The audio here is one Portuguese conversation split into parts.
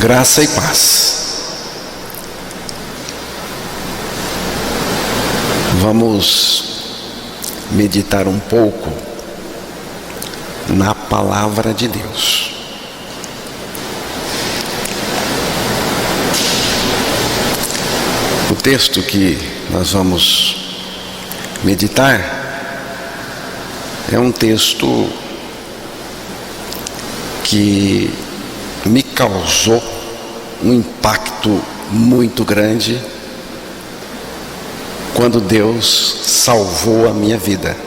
Graça e paz. Vamos meditar um pouco na palavra de Deus. O texto que nós vamos meditar é um texto que me causou um impacto muito grande quando Deus salvou a minha vida.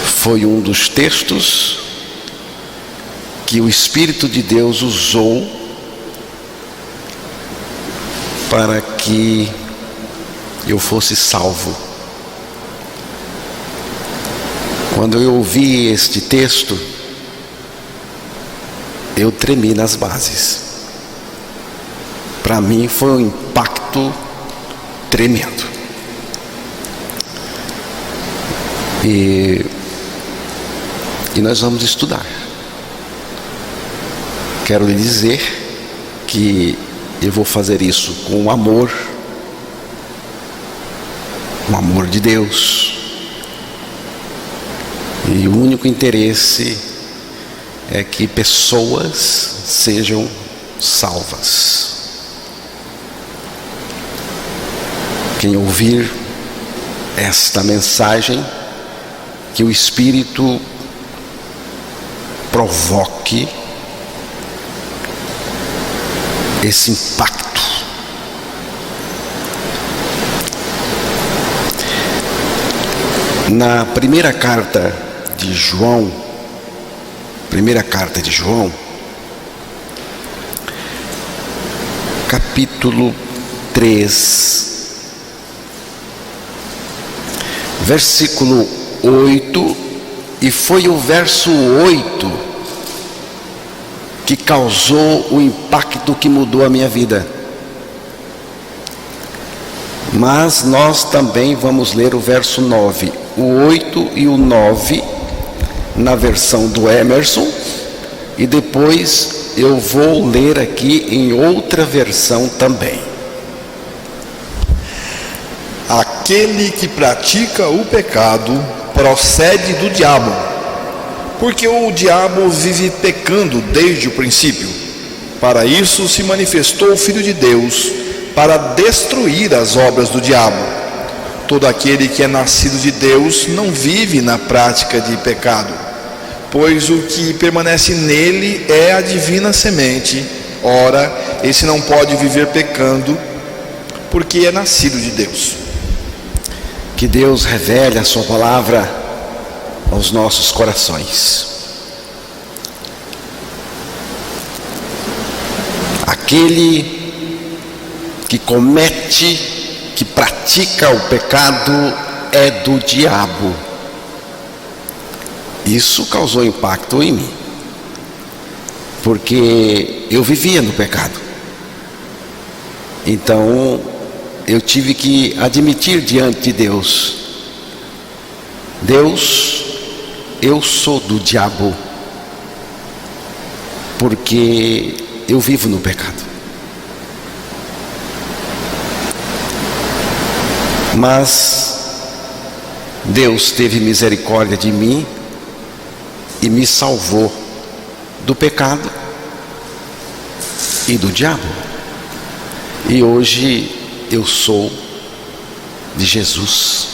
Foi um dos textos que o Espírito de Deus usou para que eu fosse salvo. Quando eu ouvi este texto, eu tremi nas bases. Para mim foi um impacto tremendo. E nós vamos estudar. Quero lhe dizer que eu vou fazer isso com amor, o amor de Deus. E o único interesse é que pessoas sejam salvas. Quem ouvir esta mensagem, que o Espírito provoque esse impacto. Na primeira carta de João, capítulo 3, versículo 8, e foi o verso 8 que causou o impacto que mudou a minha vida. Mas nós também vamos ler o verso 9, o 8 e o 9, na versão do Emerson, e depois eu vou ler aqui em outra versão também. Aquele que pratica o pecado procede do diabo, porque o diabo vive pecando desde o princípio. Para isso se manifestou o Filho de Deus, para destruir as obras do diabo. Todo aquele que é nascido de Deus não vive na prática de pecado, pois o que permanece nele é a divina semente. Ora, esse não pode viver pecando, porque é nascido de Deus. Que Deus revele a sua palavra aos nossos corações. Aquele que comete, que pratica o pecado é do diabo. Isso causou impacto em mim, porque eu vivia no pecado. Então eu tive que admitir diante de Deus: Deus, eu sou do diabo, porque eu vivo no pecado. Mas Deus teve misericórdia de mim e me salvou do pecado e do diabo. E hoje eu sou de Jesus,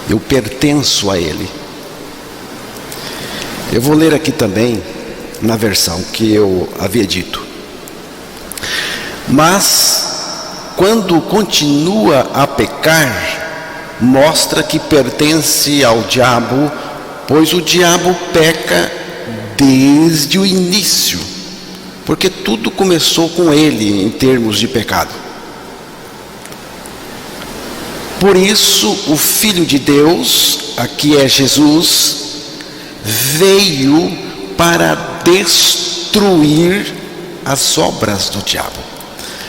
eu pertenço a Ele. Eu vou ler aqui também na versão que eu havia dito. Mas quando continua a pecar, mostra que pertence ao diabo, pois o diabo peca desde o início, porque tudo começou com ele em termos de pecado. Por isso o Filho de Deus, aqui é Jesus, veio para destruir as obras do diabo.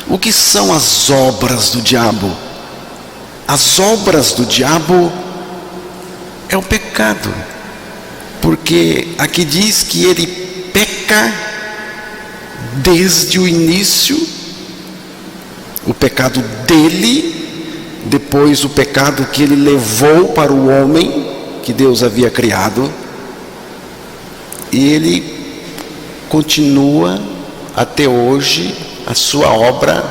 O que são as obras do diabo? As obras do diabo é o pecado, porque aqui diz que ele peca desde o início, o pecado dele, depois o pecado que ele levou para o homem que Deus havia criado, e ele continua até hoje a sua obra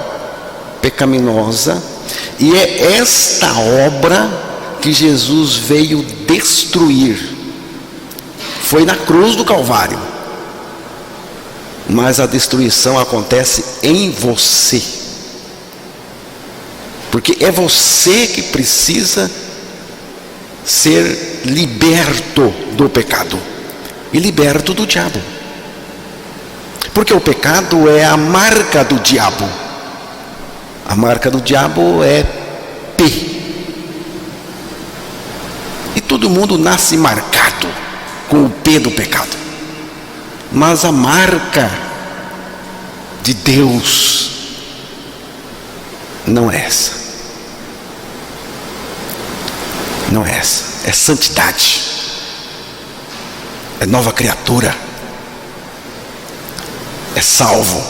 pecaminosa, e é esta obra que Jesus veio destruir. Foi na cruz do Calvário, mas a destruição acontece em você, porque é você que precisa ser liberto do pecado e liberto do diabo, porque o pecado é a marca do diabo. A marca do diabo é P, e todo mundo nasce marcado com o P do pecado, mas a marca de Deus não é essa. Não é essa, é santidade, é nova criatura, é salvo,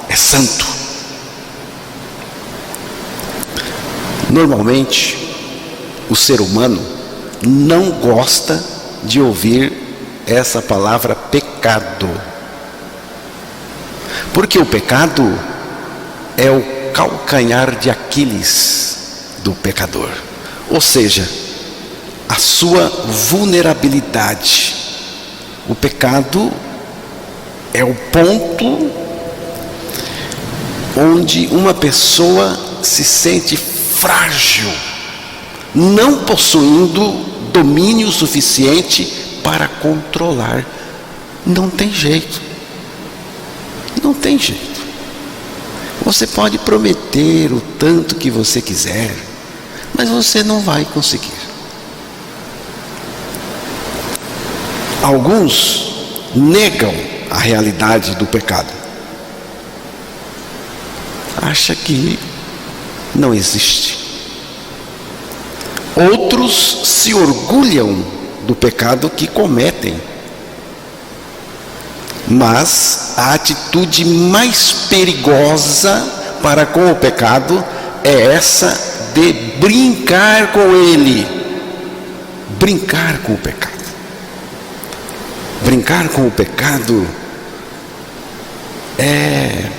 é santo. Normalmente, o ser humano não gosta de ouvir essa palavra pecado, porque o pecado é o calcanhar de Aquiles do pecador, ou seja, a sua vulnerabilidade. O pecado é o ponto onde uma pessoa se sente frágil, não possuindo domínio suficiente para controlar. Não tem jeito. Não tem jeito. Você pode prometer o tanto que você quiser, mas você não vai conseguir. Alguns negam a realidade do pecado. Acha que não existe. Outros se orgulham do pecado que cometem. Mas a atitude mais perigosa para com o pecado é essa de brincar com ele. Brincar com o pecado. Brincar com o pecado é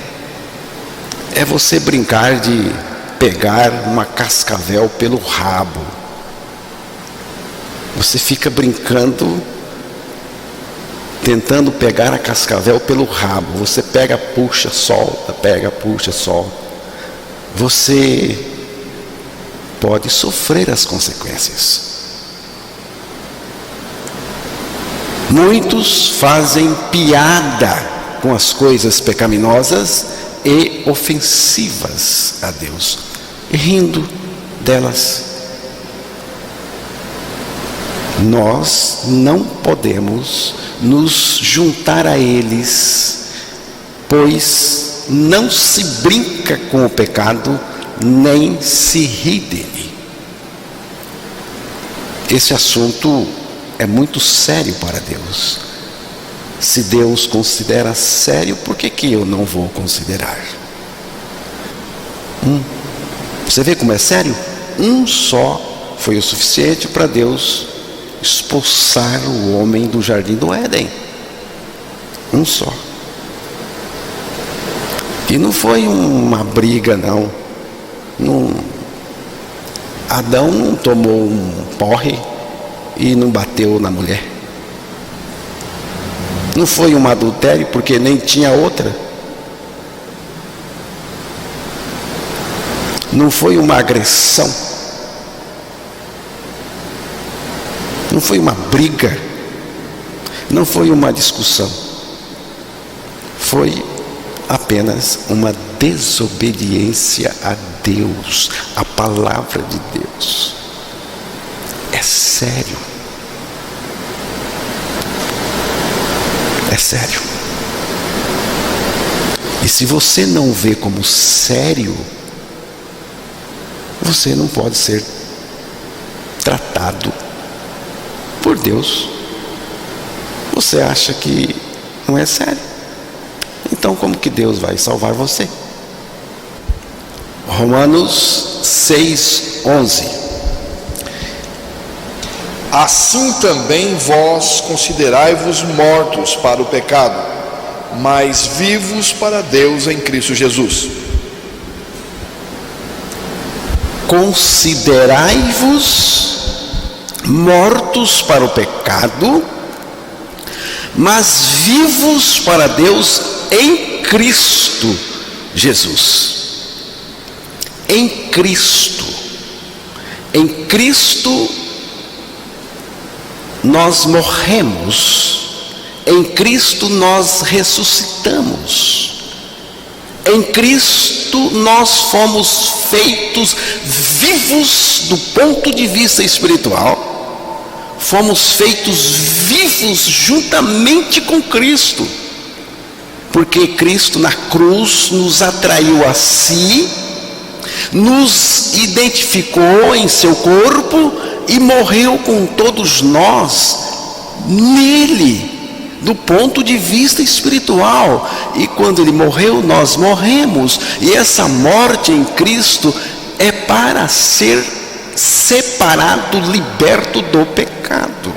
você brincar de pegar uma cascavel pelo rabo. Você fica brincando, tentando pegar a cascavel pelo rabo. Você pega, puxa, solta, pega, puxa, solta. Você pode sofrer as consequências. Muitos fazem piada com as coisas pecaminosas e ofensivas a Deus, rindo delas. Nós não podemos nos juntar a eles, pois não se brinca com o pecado, nem se ri dele. Esse assunto é muito sério para Deus. Se Deus considera sério, por que eu não vou considerar? Você vê como é sério? Um só foi o suficiente para Deus expulsar o homem do jardim do Éden. Um só. E não foi uma briga, não. Adão não tomou um porre e não bateu na mulher. Não foi um adultério porque nem tinha outra. Não foi uma agressão. Não foi uma briga. Não foi uma discussão. Foi apenas uma desobediência a Deus, a palavra de Deus. É sério. É sério. E se você não vê como sério, você não pode ser tratado por Deus. Você acha que Não é sério. Então como que Deus vai salvar você? Romanos 6:11. Assim também vós considerai-vos mortos para o pecado, mas vivos para Deus em Cristo Jesus. Considerai-vos mortos para o pecado, mas vivos para Deus em Cristo Jesus. Em Cristo. Em Cristo nós morremos. Em Cristo nós ressuscitamos. Em Cristo nós fomos feitos vivos do ponto de vista espiritual. Fomos feitos vivos juntamente com Cristo. Porque Cristo na cruz nos atraiu a si, nos identificou em seu corpo e morreu com todos nós nele. Do ponto de vista espiritual. E quando ele morreu, nós morremos. E essa morte em Cristo é para ser separado, liberto do pecado.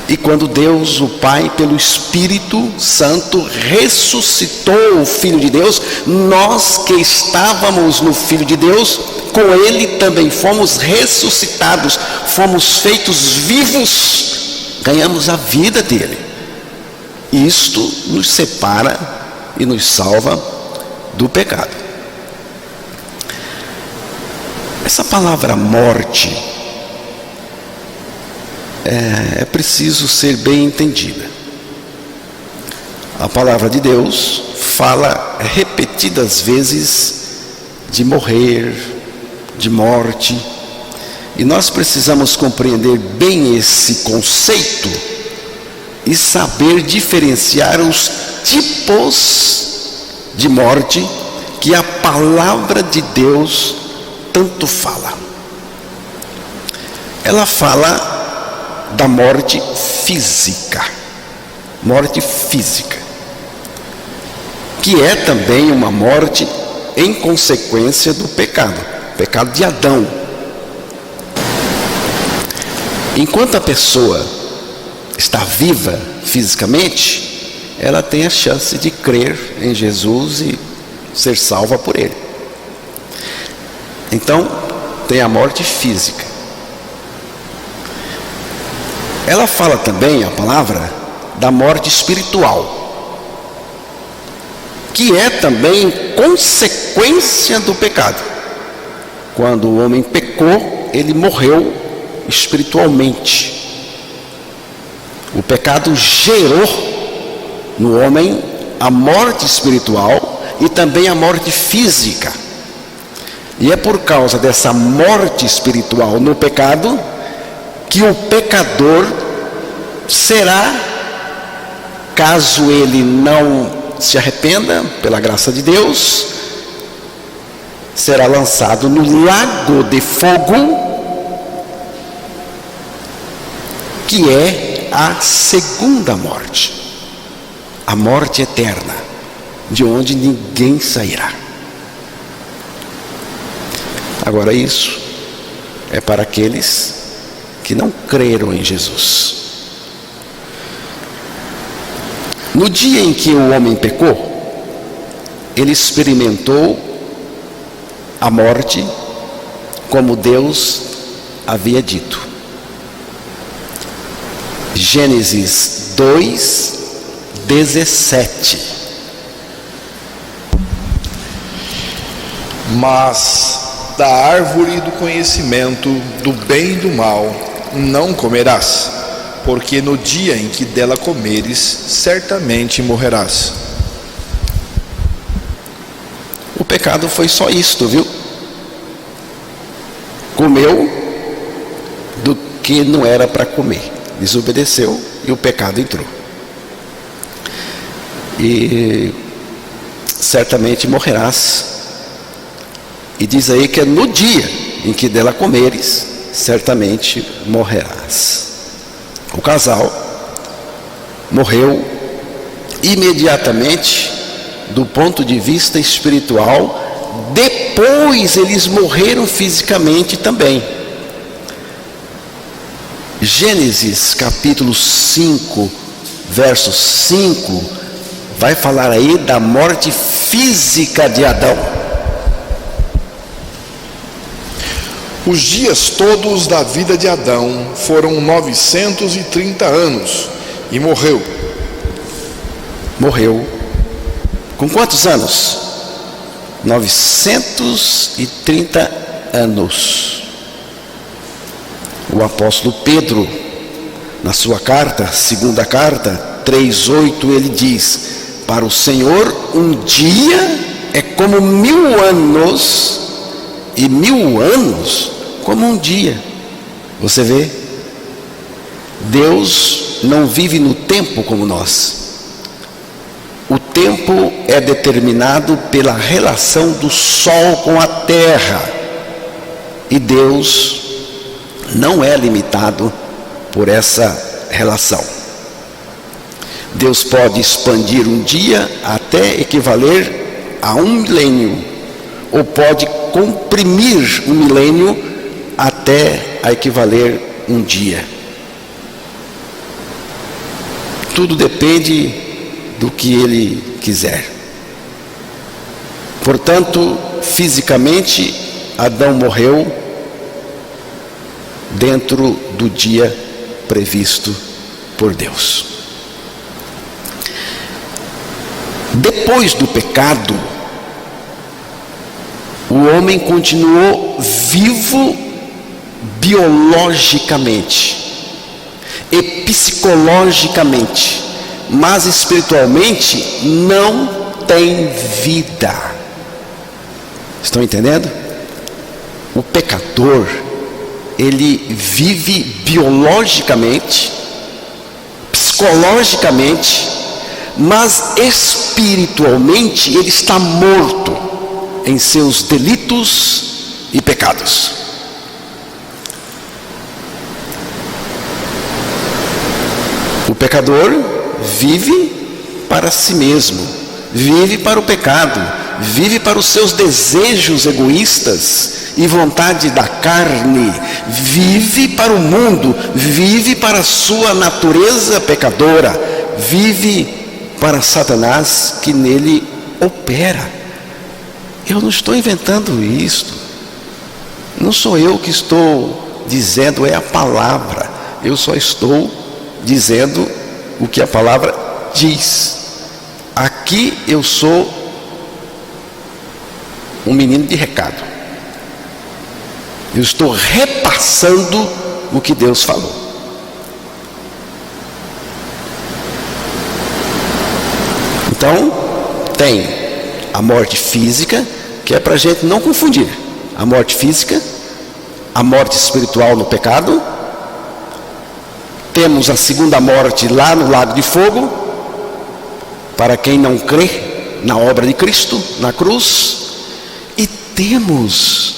E quando Deus, o Pai, pelo Espírito Santo, ressuscitou o Filho de Deus, nós que estávamos no Filho de Deus, com ele também fomos ressuscitados, fomos feitos vivos, ganhamos a vida dele. Isto nos separa e nos salva do pecado. Essa palavra morte é preciso ser bem entendida. A palavra de Deus fala repetidas vezes de morrer, de morte. E nós precisamos compreender bem esse conceito e saber diferenciar os tipos de morte que a palavra de Deus tanto fala. Ela fala da morte física, que é também uma morte em consequência do pecado de Adão. Enquanto a pessoa está viva fisicamente, ela tem a chance de crer em Jesus e ser salva por ele. Então, tem a morte física. Ela fala também, a palavra, da morte espiritual, que é também consequência do pecado. Quando o homem pecou, ele morreu espiritualmente. O pecado gerou no homem a morte espiritual e também a morte física. E é por causa dessa morte espiritual no pecado que o pecador será, caso ele não se arrependa pela graça de Deus, será lançado no lago de fogo, que é a segunda morte, a morte eterna, de onde ninguém sairá. Agora, isso é para aqueles que não creram em Jesus. No dia em que o homem pecou, ele experimentou a morte como Deus havia dito. Gênesis 2:17. Mas da árvore do conhecimento do bem e do mal não comerás, porque no dia em que dela comeres, certamente morrerás. O pecado foi só isto, viu? Comeu do que não era para comer, desobedeceu e o pecado entrou. E certamente morrerás. E diz aí que é no dia em que dela comeres, certamente morrerás. O casal morreu imediatamente do ponto de vista espiritual. Depois eles morreram fisicamente também. Gênesis capítulo 5, verso 5, vai falar aí da morte física de Adão. Os dias todos da vida de Adão foram 930 anos e morreu. Morreu. Com quantos anos? 930 anos. O apóstolo Pedro, na sua carta, segunda carta, 3:8, ele diz: para o Senhor um dia é como 1000 anos, e 1000 anos como um dia. Você vê? Deus não vive no tempo como nós. O tempo é determinado pela relação do sol com a terra, e Deus não é limitado por essa relação. Deus pode expandir um dia até equivaler a 1 milênio, ou pode comprimir 1 milênio até a equivaler um dia. Tudo depende do que Ele quiser. Portanto, fisicamente, Adão morreu dentro do dia previsto por Deus. Depois do pecado, o homem continuou vivo biologicamente e psicologicamente, mas espiritualmente não tem vida. Estão entendendo? O pecador, ele vive biologicamente, psicologicamente, mas espiritualmente ele está morto em seus delitos e pecados. O pecador vive para si mesmo, vive para o pecado, vive para os seus desejos egoístas e vontade da carne, vive para o mundo, vive para a sua natureza pecadora, vive para Satanás que nele opera. Eu não estou inventando isto, não sou eu que estou dizendo, é a palavra. Eu só estou dizendo o que a palavra diz. Aqui eu sou um menino de recado. Eu estou repassando o que Deus falou. Então, tem a morte física, que é para a gente não confundir. A morte física, a morte espiritual no pecado. Temos a segunda morte lá no lago de fogo, para quem não crê na obra de Cristo, na cruz. E temos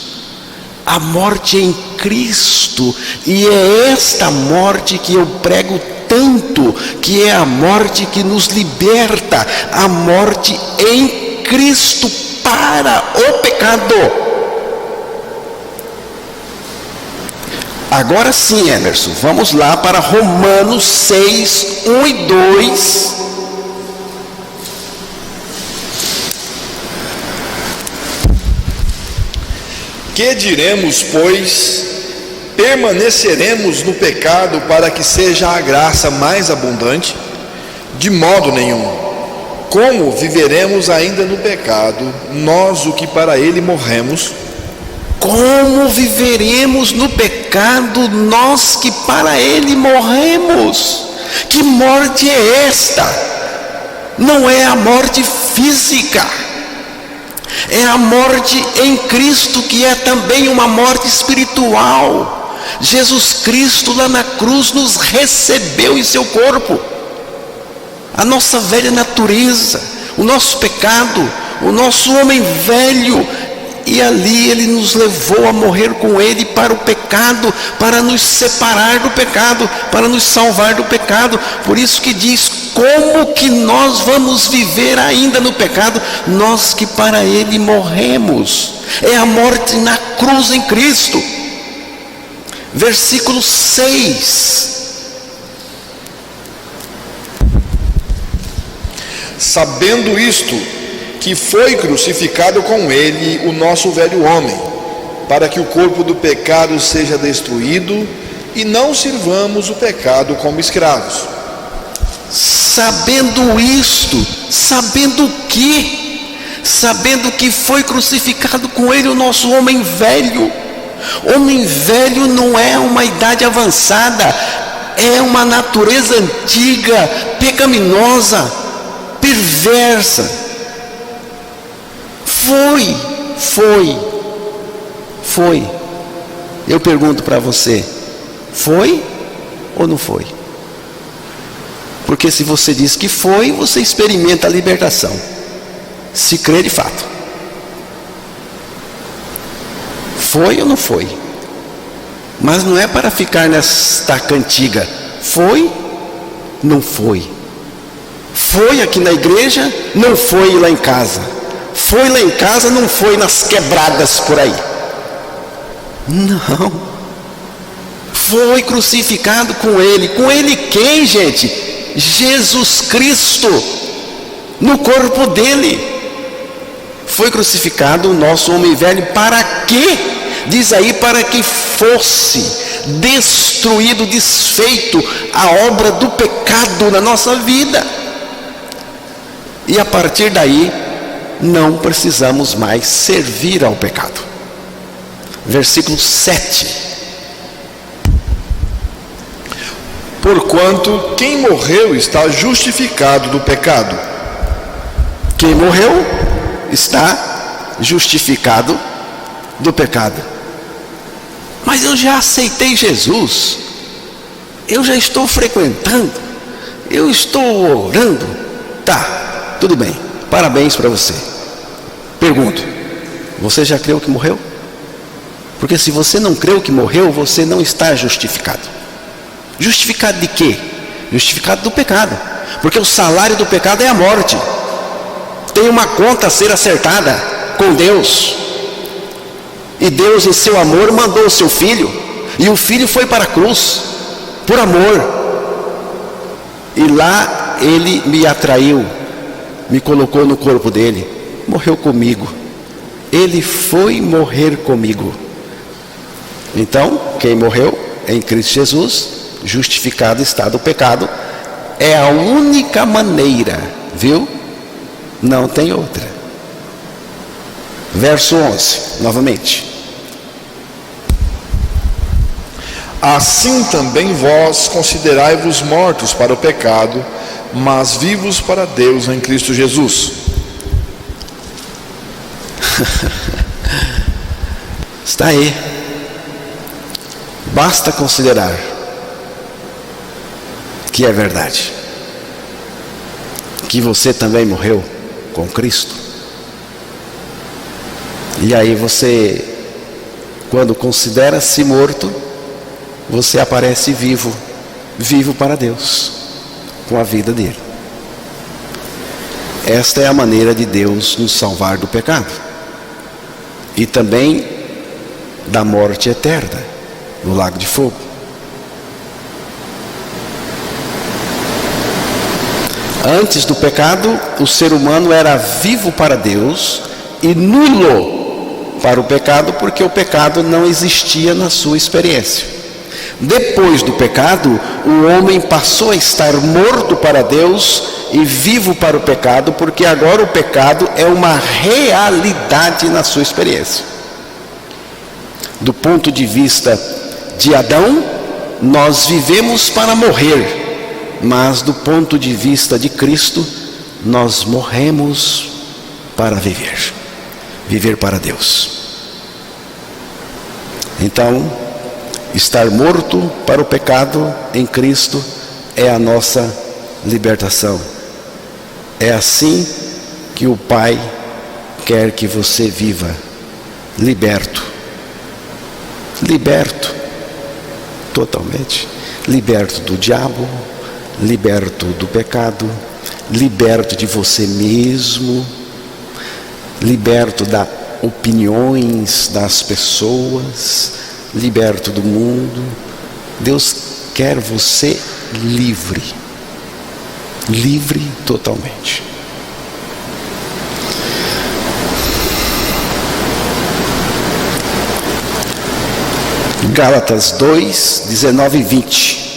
a morte em Cristo, e é esta morte que eu prego tanto, que é a morte que nos liberta, a morte em Cristo para o pecado. Agora sim, Emerson, vamos lá para Romanos 6, 1 e 2. Que diremos, pois? Permaneceremos no pecado para que seja a graça mais abundante? De modo nenhum. Como viveremos ainda no pecado, nós o que para ele morremos? Como viveremos no pecado, nós que para ele morremos? Que morte é esta? Não é a morte física, é a morte em Cristo, que é também uma morte espiritual. Jesus Cristo lá na cruz nos recebeu em seu corpo. A nossa velha natureza, o nosso pecado, o nosso homem velho, e ali Ele nos levou a morrer com Ele para o pecado, para nos separar do pecado, para nos salvar do pecado. Por isso que diz: como que nós vamos viver ainda no pecado, nós que para Ele morremos? É a morte na cruz em Cristo. Versículo 6. Sabendo isto, que foi crucificado com ele o nosso velho homem, para que o corpo do pecado seja destruído e não sirvamos o pecado como escravos. Sabendo isto, sabendo o quê? Sabendo que foi crucificado com ele o nosso homem velho. Homem velho não é uma idade avançada, é uma natureza antiga, pecaminosa, perversa. Foi. Eu pergunto para você: foi ou não foi? Porque se você diz que foi, você experimenta a libertação, se crê de fato. Foi ou não foi? Mas não é para ficar nesta cantiga: foi, não foi. Foi aqui na igreja, não foi lá em casa. Foi lá em casa, não foi nas quebradas por aí. Não. Foi crucificado com ele. Com ele quem, gente? Jesus Cristo. No corpo dele foi crucificado o nosso homem velho. Para quê? Diz aí: para que fosse destruído, desfeito a obra do pecado na nossa vida. E a partir daí não precisamos mais servir ao pecado. Versículo 7. Porquanto quem morreu está justificado do pecado. Quem morreu está justificado do pecado. Mas eu já aceitei Jesus, eu já estou frequentando, eu estou orando. Tá, tudo bem, parabéns para você. Pergunto: você já creu que morreu? Porque se você não creu que morreu, você não está justificado. Justificado de quê? Justificado do pecado. Porque o salário do pecado é a morte. Tem uma conta a ser acertada com Deus. E Deus, em seu amor, mandou o seu filho. E o filho foi para a cruz por amor. E lá ele me atraiu, me colocou no corpo dele, morreu comigo. Ele foi morrer comigo. Então, quem morreu em Cristo Jesus, justificado está do pecado. É a única maneira, viu? Não tem outra. Verso 11, novamente. Assim também vós considerai-vos mortos para o pecado, mas vivos para Deus em Cristo Jesus. Está aí. Basta considerar que é verdade, que você também morreu com Cristo. E aí você, quando considera-se morto, você aparece vivo, vivo para Deus, com a vida dele. Esta é a maneira de Deus nos salvar do pecado e também da morte eterna no lago de fogo. Antes do pecado, o ser humano era vivo para Deus e nulo para o pecado, porque o pecado não existia na sua experiência. Depois do pecado, o homem passou a estar morto para Deus e vivo para o pecado, porque agora o pecado é uma realidade na sua experiência. Do ponto de vista de Adão, nós vivemos para morrer, mas do ponto de vista de Cristo, nós morremos para viver, viver para Deus. Então, estar morto para o pecado em Cristo é a nossa libertação. É assim que o Pai quer que você viva liberto. Liberto, totalmente. Liberto do diabo, liberto do pecado, liberto de você mesmo, liberto das opiniões das pessoas, liberto do mundo. Deus quer você livre, livre totalmente. Gálatas 2, 19 e 20.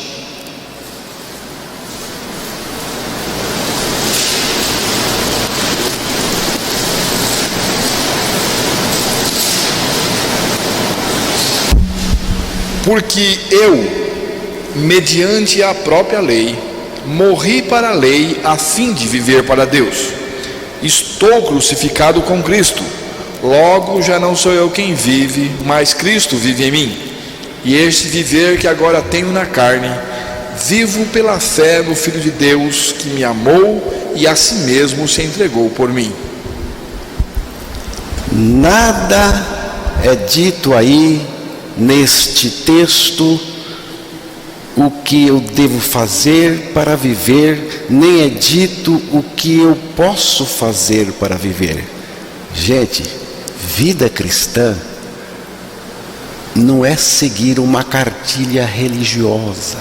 Porque eu, mediante a própria lei, morri para a lei a fim de viver para Deus. Estou crucificado com Cristo. Logo já não sou eu quem vive, mas Cristo vive em mim. E este viver que agora tenho na carne, vivo pela fé no Filho de Deus, que me amou e a si mesmo se entregou por mim. Nada é dito aí neste texto o que eu devo fazer para viver, nem é dito o que eu posso fazer para viver. Gente, vida cristã não é seguir uma cartilha religiosa,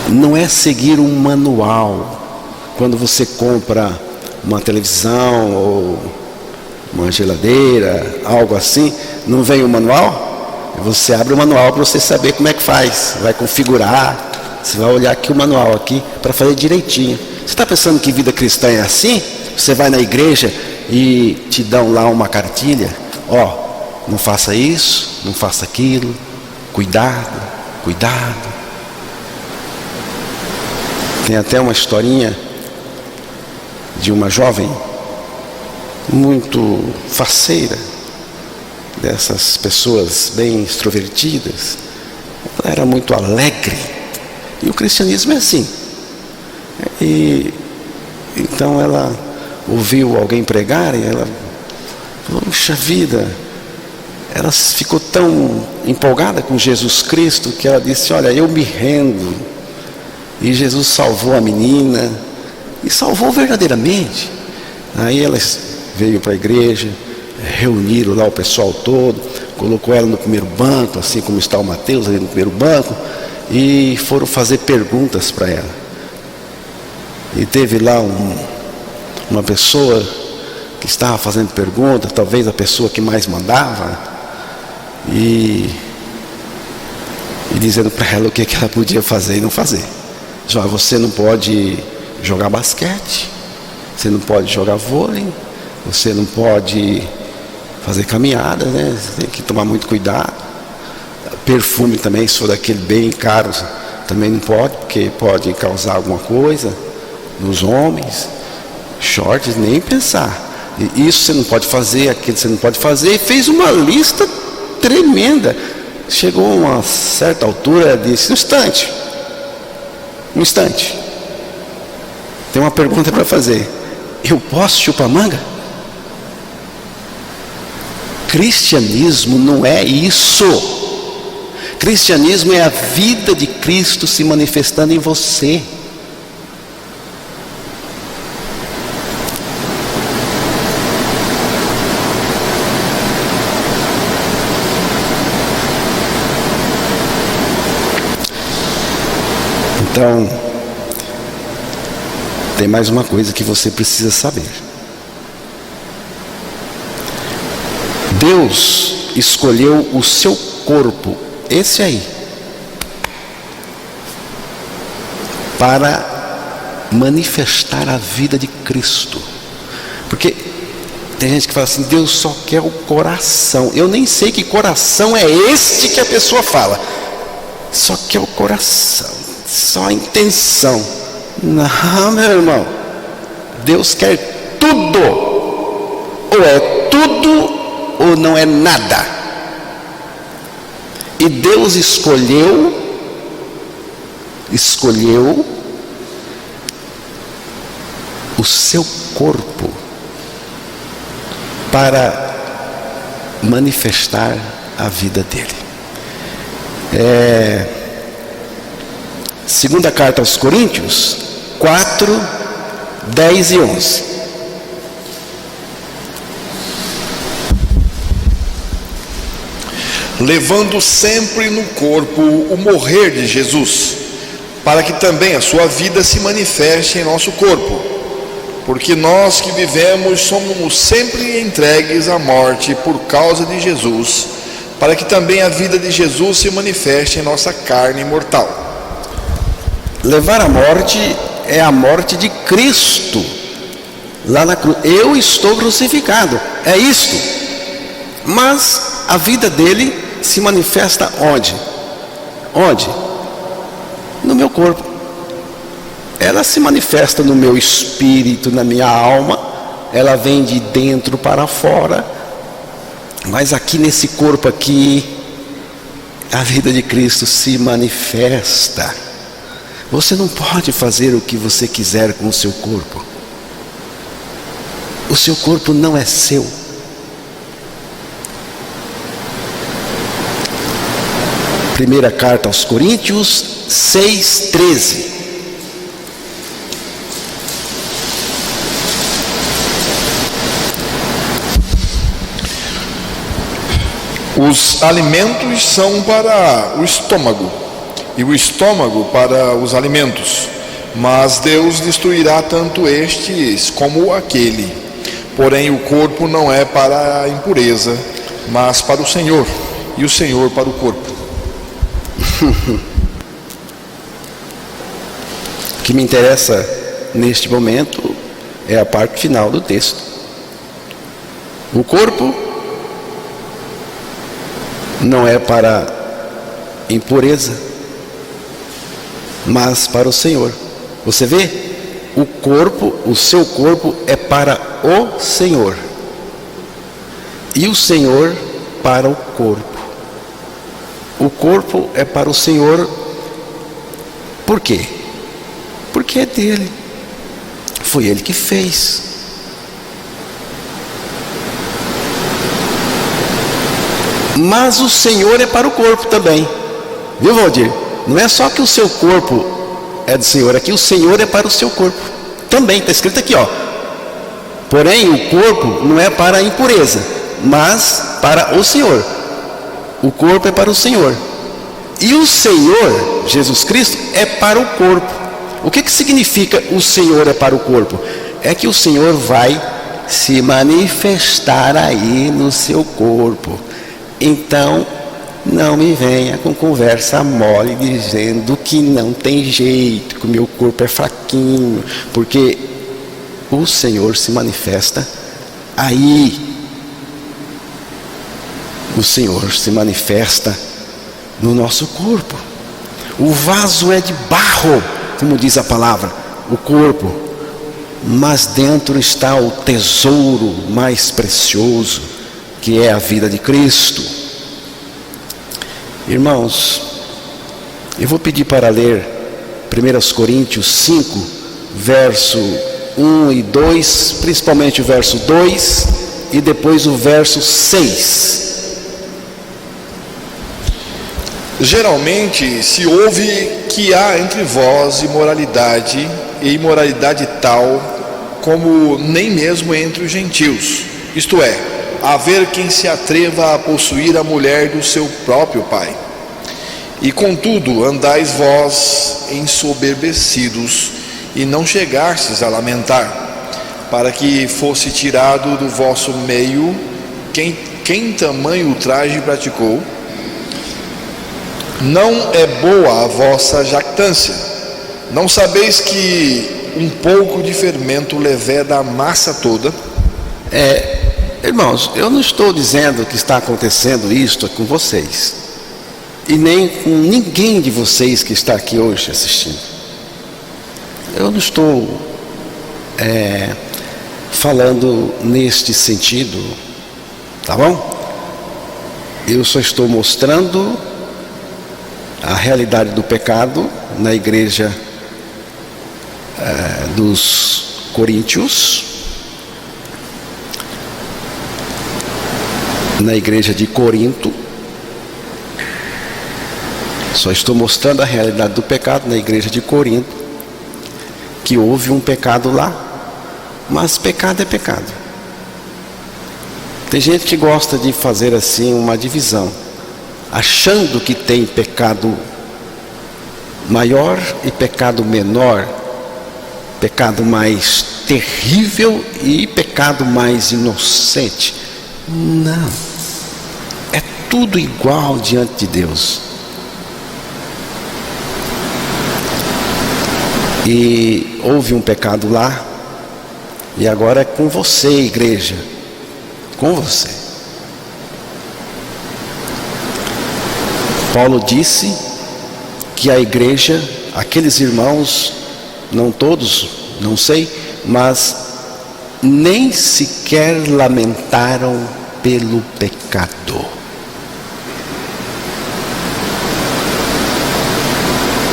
não é seguir um manual. Quando você compra uma televisão ou uma geladeira, algo assim, não vem o manual? Você abre o manual para você saber como é que faz, vai configurar, você vai olhar aqui o manual aqui para fazer direitinho. Você está pensando que vida cristã é assim? Você vai na igreja e te dão lá uma cartilha, ó, não faça isso, não faça aquilo, cuidado, cuidado. Tem até uma historinha de uma jovem muito faceira, dessas pessoas bem extrovertidas. Ela era muito alegre, e o cristianismo é assim. E então ela ouviu alguém pregar e ela, puxa vida, ela ficou tão empolgada com Jesus Cristo que ela disse, olha, eu me rendo. E Jesus salvou a menina, e salvou verdadeiramente. Aí ela veio para a igreja, reuniram lá o pessoal todo, colocou ela no primeiro banco, assim como está o Mateus ali no primeiro banco, e foram fazer perguntas para ela. E teve lá uma pessoa que estava fazendo perguntas, talvez a pessoa que mais mandava, e dizendo para ela o que ela podia fazer e não fazer. Já você não pode jogar basquete, você não pode jogar vôlei, você não pode fazer caminhada, né? Você tem que tomar muito cuidado. Perfume também, se for daquele bem caro, também não pode, porque pode causar alguma coisa nos homens. Shorts, nem pensar. E isso você não pode fazer, aquilo você não pode fazer. E fez uma lista tremenda. Chegou a uma certa altura, disse, um instante. Tem uma pergunta para fazer. Eu posso chupar manga? Cristianismo não é isso. Cristianismo é a vida de Cristo se manifestando em você. Então, tem mais uma coisa que você precisa saber. Deus escolheu o seu corpo, esse aí, para manifestar a vida de Cristo. Porque tem gente que fala assim, Deus só quer o coração. Eu nem sei que coração é este que a pessoa fala. Só quer o coração, só a intenção. Não, meu irmão, Deus quer tudo. Ou é tudo ou não é nada. E Deus escolheu o seu corpo para manifestar a vida dele. Segunda carta aos Coríntios 4, 10 e 11. Levando sempre no corpo o morrer de Jesus, para que também a sua vida se manifeste em nosso corpo. Porque nós que vivemos somos sempre entregues à morte por causa de Jesus, para que também a vida de Jesus se manifeste em nossa carne mortal. Levar a morte é a morte de Cristo lá na cruz. Eu estou crucificado, é isto. Mas a vida dele se manifesta onde? Onde? No meu corpo. Ela se manifesta no meu espírito, na minha alma. Ela vem de dentro para fora. Mas aqui nesse corpo aqui, a vida de Cristo se manifesta. Você não pode fazer o que você quiser com o seu corpo. O seu corpo não é seu. Primeira carta aos Coríntios 6:13. Os alimentos são para o estômago, e o estômago para os alimentos, mas Deus destruirá tanto estes como aquele. Porém o corpo não é para a impureza, mas para o Senhor, e o Senhor para o corpo. O que me interessa neste momento é a parte final do texto. O corpo não é para impureza, mas para o Senhor. Você vê? O corpo, o seu corpo é para o Senhor, e o Senhor para o corpo. O corpo é para o Senhor. Por quê? Porque é dele. Foi ele que fez. Mas o Senhor é para o corpo também. Viu, Valdir? Não é só que o seu corpo é do Senhor, aqui o Senhor é para o seu corpo também. Está escrito aqui, ó. Porém o corpo não é para a impureza, mas para o Senhor. O corpo é para o Senhor. E o Senhor, Jesus Cristo, é para o corpo. O que significa o Senhor é para o corpo? É que o Senhor vai se manifestar aí no seu corpo. Então, não me venha com conversa mole dizendo que não tem jeito, que o meu corpo é fraquinho, porque o Senhor se manifesta aí. O Senhor se manifesta no nosso corpo. O vaso é de barro, como diz a palavra, o corpo, mas dentro está o tesouro mais precioso, que é a vida de Cristo. Irmãos, eu vou pedir para ler 1 Coríntios 5, verso 1 e 2, principalmente o verso 2 e depois o verso 6. Geralmente se ouve que há entre vós imoralidade, e imoralidade tal como nem mesmo entre os gentios, isto é, haver quem se atreva a possuir a mulher do seu próprio pai. E contudo andais vós ensoberbecidos, e não chegastes a lamentar, para que fosse tirado do vosso meio quem tamanho ultraje praticou. Não é boa a vossa jactância. Não sabeis que um pouco de fermento leveda a massa toda? Irmãos, eu não estou dizendo que está acontecendo isto com vocês, e nem com ninguém de vocês que está aqui hoje assistindo. Eu não estou falando neste sentido, tá bom? Eu só estou mostrando a realidade do pecado na igreja dos Coríntios. na igreja de Corinto. Só estou mostrando a realidade do pecado na igreja de Corinto, que houve um pecado lá, mas pecado é pecado. Tem gente que gosta de fazer assim uma divisão, achando que tem pecado maior e pecado menor, pecado mais terrível e pecado mais inocente. Não, é tudo igual diante de Deus. E houve um pecado lá, e agora é com você, igreja, com você. Paulo disse que a igreja, aqueles irmãos, não todos, não sei, mas nem sequer lamentaram pelo pecado.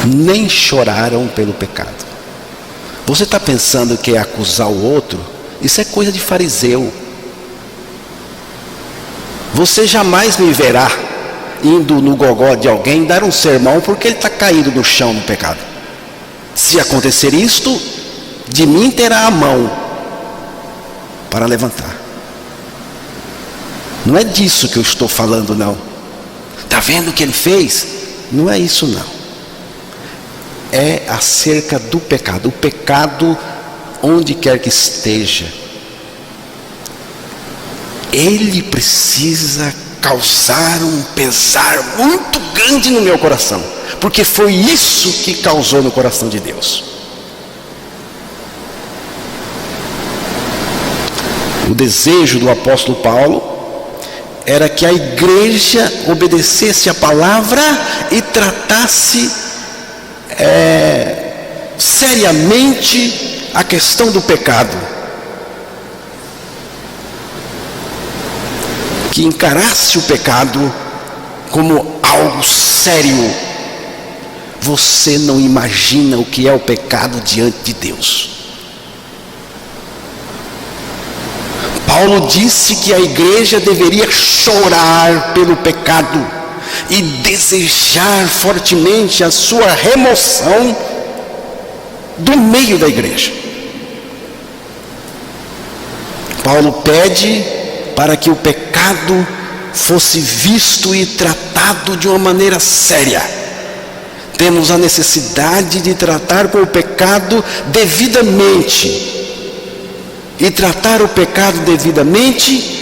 Nem choraram pelo pecado. Você está pensando que é acusar o outro? Isso é coisa de fariseu. Você jamais me verá indo no gogó de alguém dar um sermão porque ele está caído no chão no pecado. Se acontecer isto, de mim terá a mão para levantar. Não é disso que eu estou falando, não. Está vendo o que ele fez? Não é isso, não. É acerca do pecado. O pecado, onde quer que esteja, ele precisa causar um pesar muito grande no meu coração, porque foi isso que causou no coração de Deus. O desejo do apóstolo Paulo era que a igreja obedecesse a palavra e tratasse seriamente a questão do pecado, que encarasse o pecado como algo sério. Você não imagina o que é o pecado diante de Deus. Paulo disse que a igreja deveria chorar pelo pecado e desejar fortemente a sua remoção do meio da igreja. Paulo pede para que o pecado fosse visto e tratado de uma maneira séria. Temos a necessidade de tratar com o pecado devidamente. E tratar o pecado devidamente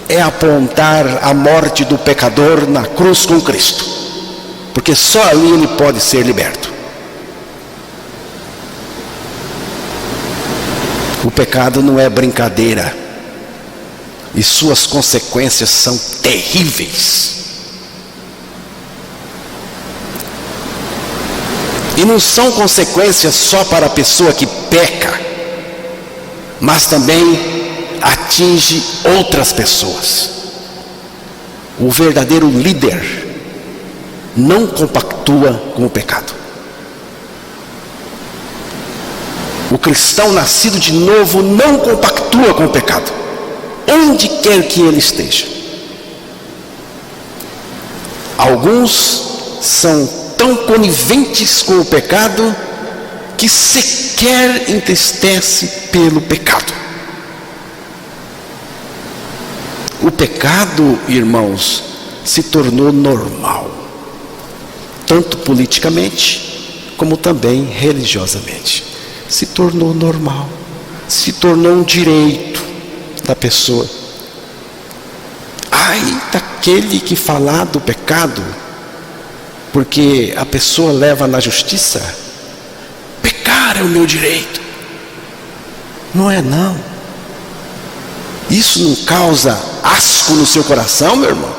é apontar a morte do pecador na cruz com Cristo, porque só ali ele pode ser liberto. O pecado não é brincadeira, e suas consequências são terríveis. E não são consequências só para a pessoa que peca, mas também atinge outras pessoas. O verdadeiro líder não compactua com o pecado. O cristão nascido de novo não compactua com o pecado, onde quer que ele esteja. Alguns são tão coniventes com o pecado que sequer entristece pelo pecado. O pecado, irmãos, se tornou normal, tanto politicamente como também religiosamente. Se tornou normal, se tornou um direito da pessoa. Ai daquele que falar do pecado, porque a pessoa leva na justiça. Pecar é o meu direito. Não é não. Isso não causa asco no seu coração, meu irmão?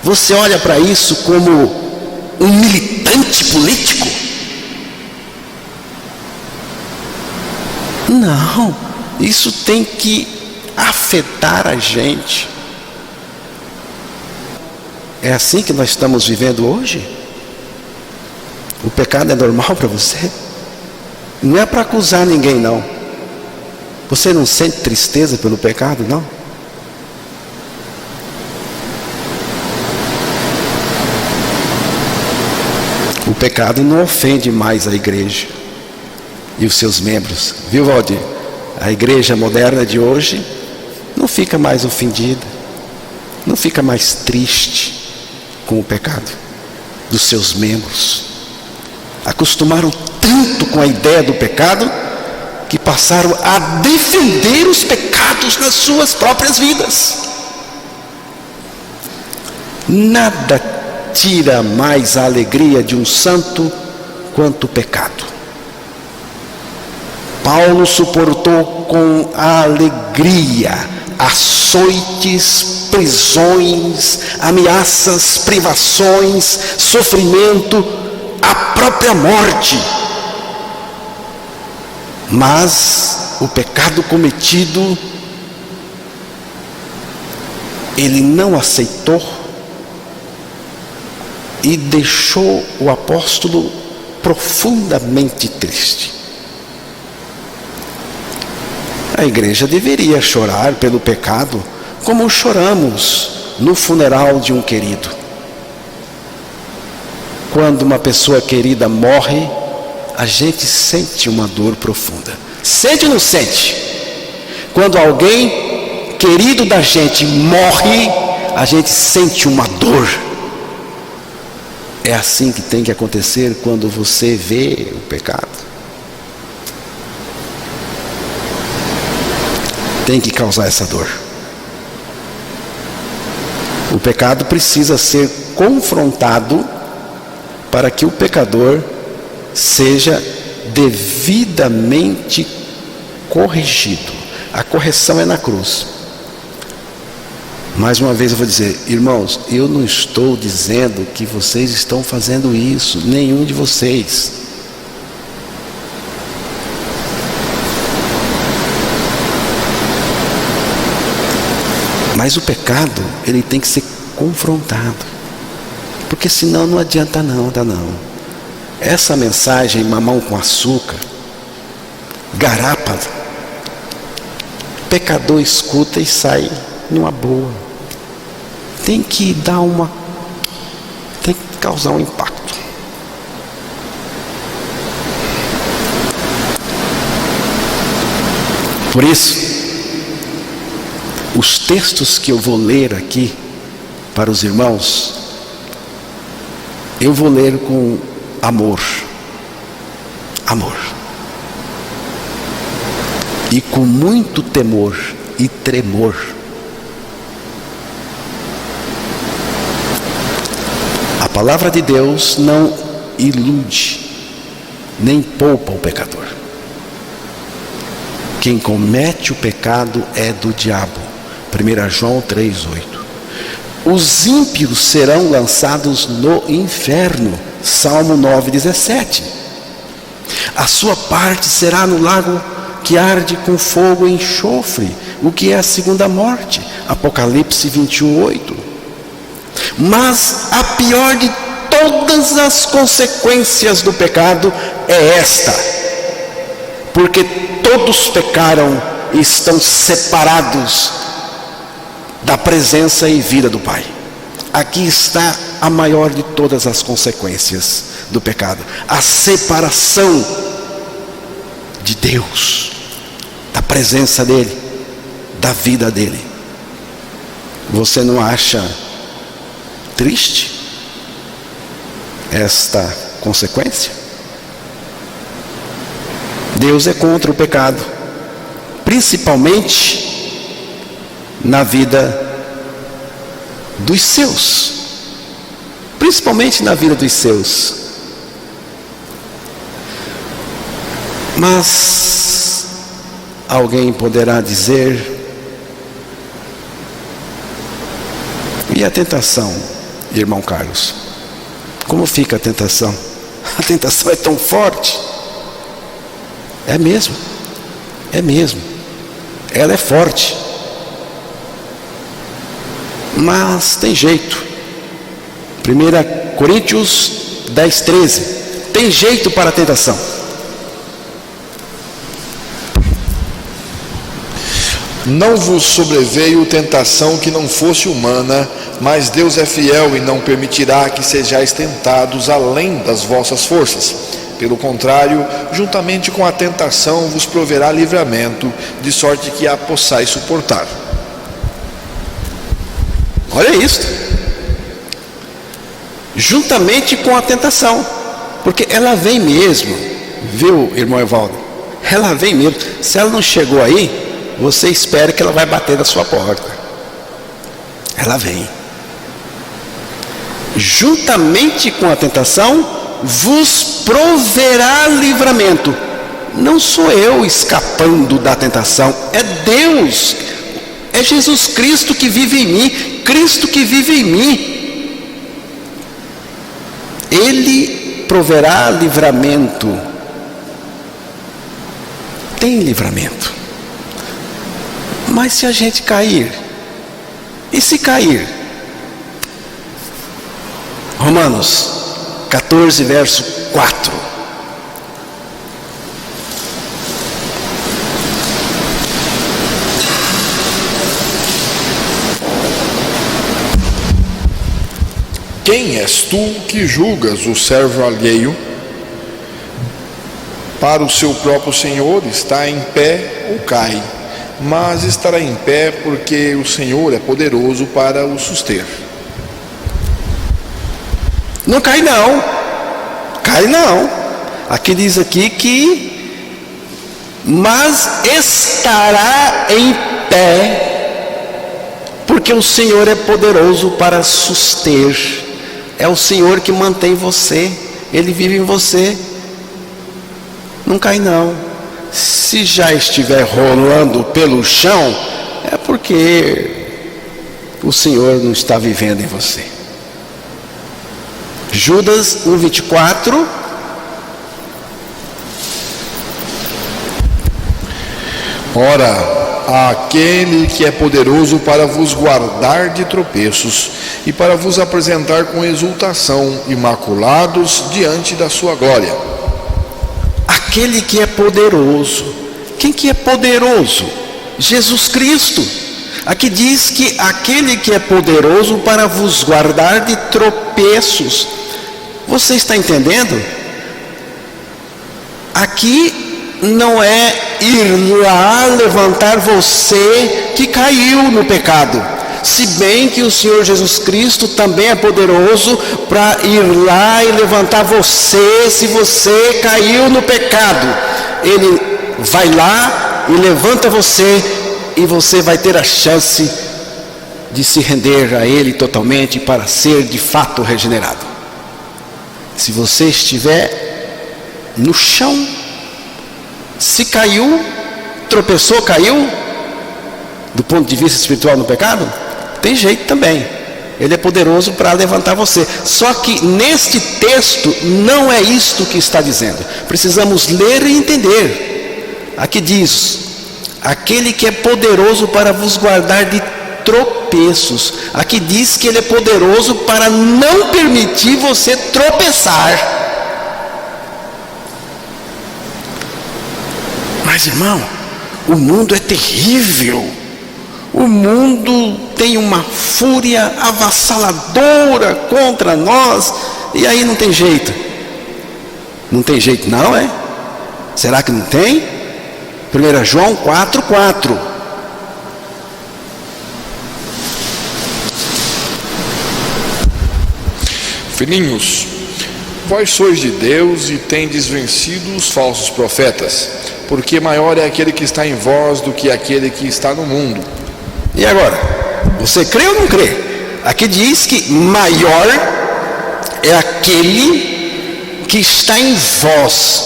Você olha para isso como um militante político? Não, isso tem que afetar a gente. É assim que nós estamos vivendo hoje? O pecado é normal para você? Não é para acusar ninguém, não. Você não sente tristeza pelo pecado, não? O pecado não ofende mais a igreja e os seus membros, viu, Valdir? A igreja moderna de hoje não fica mais ofendida, não fica mais triste com o pecado dos seus membros. Acostumaram tanto com a ideia do pecado que passaram a defender os pecados nas suas próprias vidas. Nada tira mais a alegria de um santo quanto o pecado. Paulo suportou com alegria açoites, prisões, ameaças, privações, sofrimento, a própria morte. Mas o pecado cometido, ele não aceitou e deixou o apóstolo profundamente triste. A igreja deveria chorar pelo pecado como choramos no funeral de um querido. Quando uma pessoa querida morre, a gente sente uma dor profunda. Sente ou não sente? Quando alguém querido da gente morre, a gente sente uma dor. É assim que tem que acontecer quando você vê o pecado. Tem que causar essa dor. O pecado precisa ser confrontado para que o pecador seja devidamente corrigido. A correção é na cruz. Mais uma vez eu vou dizer, irmãos, eu não estou dizendo que vocês estão fazendo isso, nenhum de vocês. Mas o pecado, ele tem que ser confrontado, porque senão não adianta não. Essa mensagem mamão com açúcar, garapa, pecador escuta e sai numa boa. Tem que causar um impacto. Por isso, os textos que eu vou ler aqui para os irmãos, eu vou ler com amor, e com muito temor e tremor. A palavra de Deus não ilude, nem poupa o pecador. Quem comete o pecado é do diabo. 1 João 3,8. Os ímpios serão lançados no inferno. Salmo 9,17. A sua parte será no lago que arde com fogo e enxofre, o que é a segunda morte. Apocalipse 21,8. Mas a pior de todas as consequências do pecado é esta: porque todos pecaram e estão separados da presença e vida do Pai. Aqui está a maior de todas as consequências do pecado: a separação de Deus, da presença dele, da vida dele. Você não acha triste esta consequência? Deus é contra o pecado, principalmente na vida dos seus. Principalmente na vida dos seus. Mas alguém poderá dizer: e a tentação, irmão Carlos? Como fica a tentação? A tentação é tão forte. É mesmo. Ela é forte. Mas tem jeito. 1 Coríntios 10:13. Tem jeito para a tentação. Não vos sobreveio tentação que não fosse humana, mas Deus é fiel e não permitirá que sejais tentados além das vossas forças. Pelo contrário, juntamente com a tentação vos proverá livramento, de sorte que a possais suportar. Olha isso. Juntamente com a tentação, porque ela vem mesmo, viu, irmão Evaldo? Ela vem mesmo. Se ela não chegou aí, você espera que ela vai bater na sua porta. Ela vem. Juntamente com a tentação vos proverá livramento. Não sou eu escapando da tentação, é Deus, é Jesus Cristo que vive em mim, Cristo que vive em mim. Ele proverá livramento. Tem livramento. Mas se a gente cair, e se cair? Romanos 14, verso 4. Quem és tu que julgas o servo alheio? Para o seu próprio Senhor está em pé ou cai, mas estará em pé porque o Senhor é poderoso para o suster. Não cai não. Cai não. Aqui diz aqui que mas estará em pé porque o Senhor é poderoso para suster. É o Senhor que mantém você, Ele vive em você. Não cai não. Se já estiver rolando pelo chão, é porque o Senhor não está vivendo em você. Judas 1:24. Ora, aquele que é poderoso para vos guardar de tropeços e para vos apresentar com exultação, imaculados diante da sua glória. Aquele que é poderoso. Quem que é poderoso? Jesus Cristo. Aqui diz que aquele que é poderoso para vos guardar de tropeços. Você está entendendo? Aqui não é ir lá levantar você que caiu no pecado. Se bem que o Senhor Jesus Cristo também é poderoso para ir lá e levantar você se você caiu no pecado. Ele vai lá e levanta você e você vai ter a chance de se render a Ele totalmente para ser de fato regenerado. Se você estiver no chão, se caiu, tropeçou, caiu, do ponto de vista espiritual no pecado, tem jeito também. Ele é poderoso para levantar você. Só que neste texto não é isto que está dizendo. Precisamos ler e entender. Aqui diz: aquele que é poderoso para vos guardar de tropeços. Aqui diz que ele é poderoso para não permitir você tropeçar. Mas irmão, o mundo é terrível. O mundo tem uma fúria avassaladora contra nós. E aí não tem jeito. Não tem jeito não, é? Será que não tem? 1 João 4:4. Filhinhos, vós sois de Deus e tendes vencido os falsos profetas, porque maior é aquele que está em vós do que aquele que está no mundo. E agora? Você crê ou não crê? Aqui diz que maior é aquele que está em vós,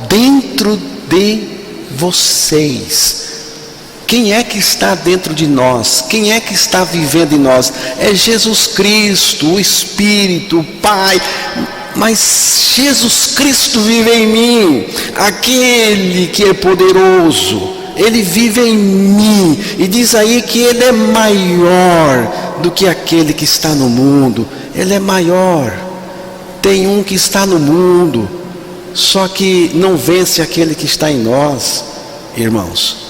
dentro de vocês. Quem é que está dentro de nós? Quem é que está vivendo em nós? É Jesus Cristo, o Espírito, o Pai. Mas Jesus Cristo vive em mim, aquele que é poderoso. Ele vive em mim, e diz aí que ele é maior do que aquele que está no mundo. Ele é maior. Tem um que está no mundo, só que não vence aquele que está em nós, irmãos.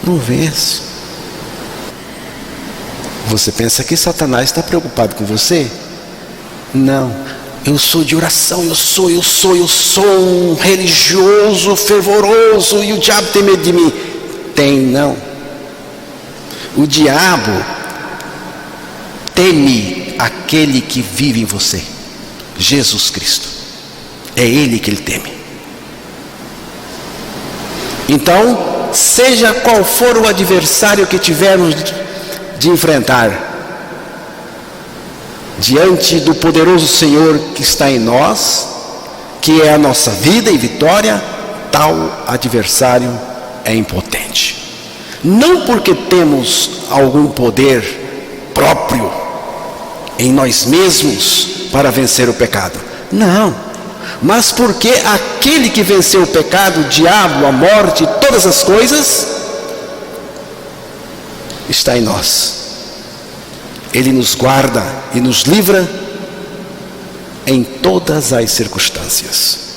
Não vence. Você pensa que Satanás está preocupado com você? Não. Eu sou de oração, eu sou um religioso fervoroso e o diabo tem medo de mim. Tem não. O diabo teme aquele que vive em você, Jesus Cristo. É Ele que ele teme. Então, seja qual for o adversário que tivermos de enfrentar, diante do poderoso Senhor que está em nós, que é a nossa vida e vitória, tal adversário é impotente. Não porque temos algum poder próprio em nós mesmos para vencer o pecado. Não. Mas porque aquele que venceu o pecado, o diabo, a morte, todas as coisas, está em nós. Ele nos guarda e nos livra em todas as circunstâncias.